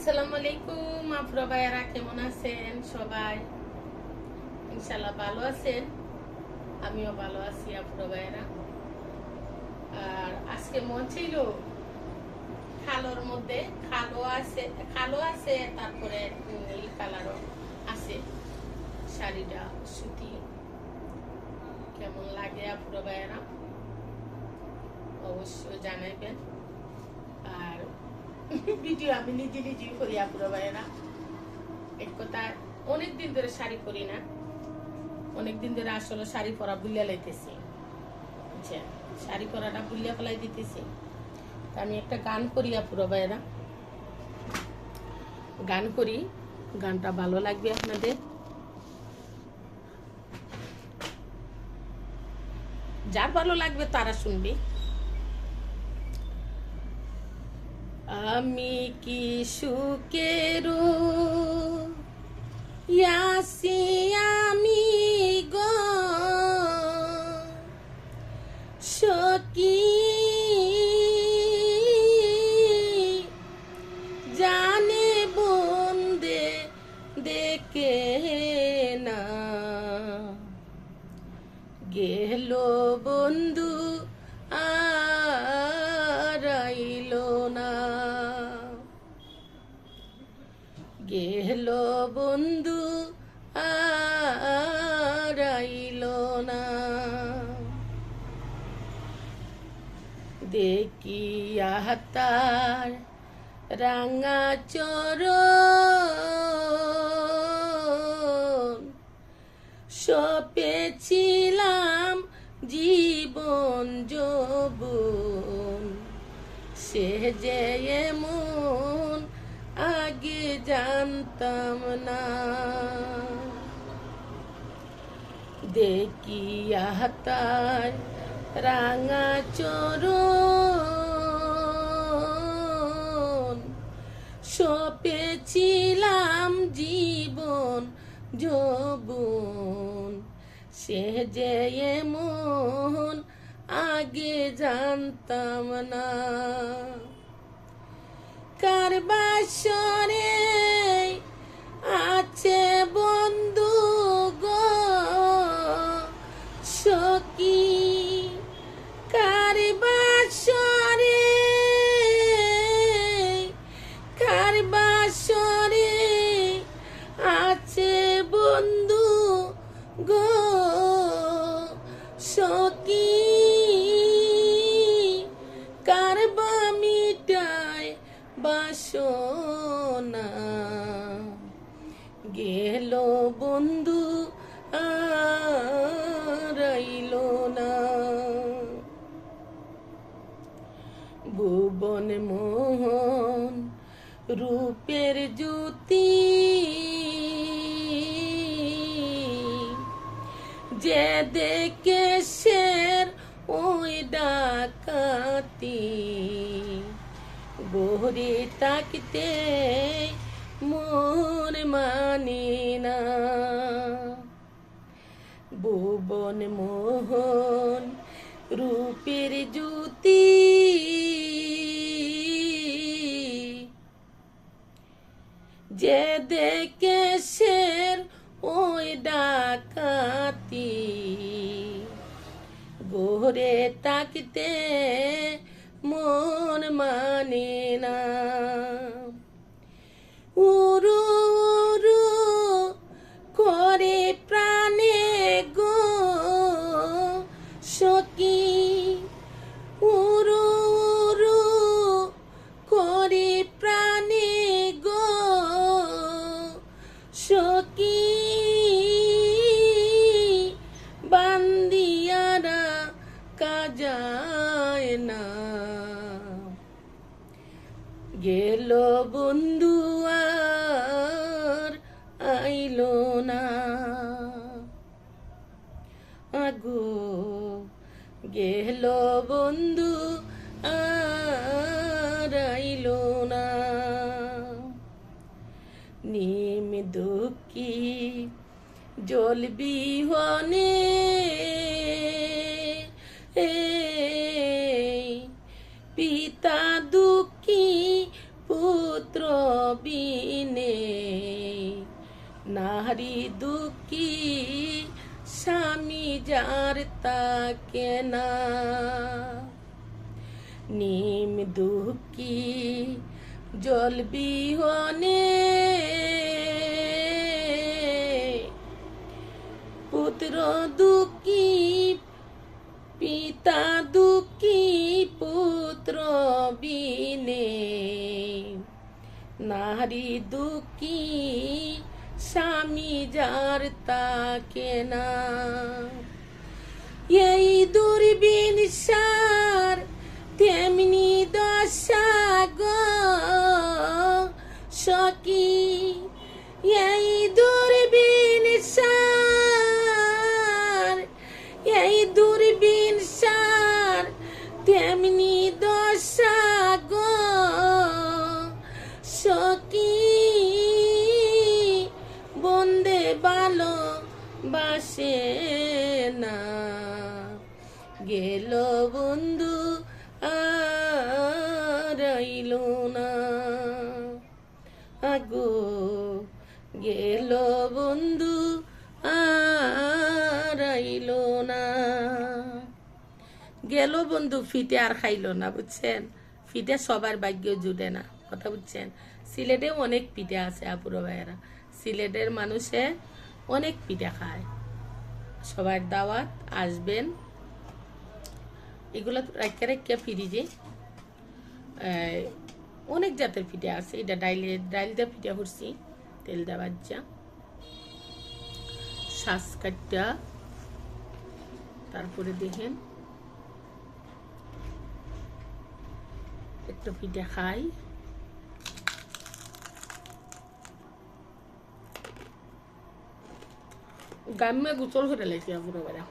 আসসালামু আলাইকুম আপুরা ভাইয়ারা, কেমন আছেন সবাই? ইনশাআল্লাহ ভালো আছেন, আমিও ভালো আছি আপুরা ভাইয়ারা। আর আজকে মন ছিল খালোর মধ্যে খালো আছে তারপরে নীল কালারও আছে। শাড়িটা সুতি কেমন লাগে আপুরা ভাইয়ারা অবশ্যই জানাইবেন। আর ভিডিও আমি নিজেই করি আপুরা ভাইয়েরা। এক কথা অনেকদিন ধরে শাড়ি পরি না, অনেকদিন ধরে আসলে শাড়ি পরা বুলিয়া লাইতেছি, বুঝছেন? শাড়ি পরাটা বুলিয়া ফেলাই দিতেছি। আমি একটা গান করি আপুরা ভাইয়েরা, গান করি, গানটা ভালো লাগবে আপনাদের। যার ভালো লাগবে তারা শুনবে। আমি কি সুখের ইয়াসি আমি গো সখী জানে বন্দে দেখে না গেল বন্ধু আইল না, গেল বন্ধু আইল না। দেখিয়া তার রাঙা চরণ সপেছিলাম জীবন যৌবন, সে যে এমন আগে জানতাম না। দেখিয়া তার রাঙা চরণ সপেছিলাম জীবন যৌবন, সে যে এমন আগে জানতাম না। কার বাসরে আছে বন্ধু গো সখী, কার বাসরে আছে বন্ধু গো সখী, কার বা মিটায় বাসনা গেল বন্ধু আইল না। ভুবন মোহন রূপের জ্যোতি যে দেখে শের ওই ডাকাতি, গোহরে তাকিতে মন মানে না। ভুবন মোহন রূপের জ্যোতি যে দেখে শের ওই ডাকাতি, গোহরে তাকিতে মন মানে না। উরু উরু করে প্রাণে গো সখী, উরু উরু করে প্রাণে গো সখী, বান্দিয়ারা কাজায় না। গেল বন্ধু আর আইল না, আগো গেল বন্ধু আর আইল না। নিম দুঃখী জল বিহনে পিতা দুঃখী পুত্র পুত্র বিনে, নারী দুঃখী স্বামী যার তাকে না, নিম দুঃখী জল বিহনে, পুত্র দুঃখী পিতা দুঃখী পুত্র বিনে, নারী দুঃখী স্বামী যার তাকে না। এই দুর্বিনসার তেমনি দশা গো সখী, এই দুর্বিনসার, এই দুর্বিনসার তেমনি দশা গো সখী, বন্দে ভালো বাসে না, গেল বন্ধু আর আইল না, আগো গেল বন্ধু আর আইল না। গেল বন্ধু ফিটে আর খাইল না, বুঝছেন? ফিটে সবার ভাগ্য জুটে না, কথা বুঝছেন? সিলেটে অনেক পিঠে আছে আপুরা ভাইয়েরা, সিলেটের মানুষে অনেক পিঠা খায়, সবার দাওয়াত আসবেন। এগুলো রাখিয়া রাখিয়া ফ্রিজে অনেক জাতের পিঠা আছে। এটা ডাইল দিয়ে পিঠা করছি, তেল দেওয়া বাজ্জা শ্বাস কাটটা, তারপরে দেখেন একটা পিঠা খাই। গামে গোসল করে লাগছে পুরো বেড়া।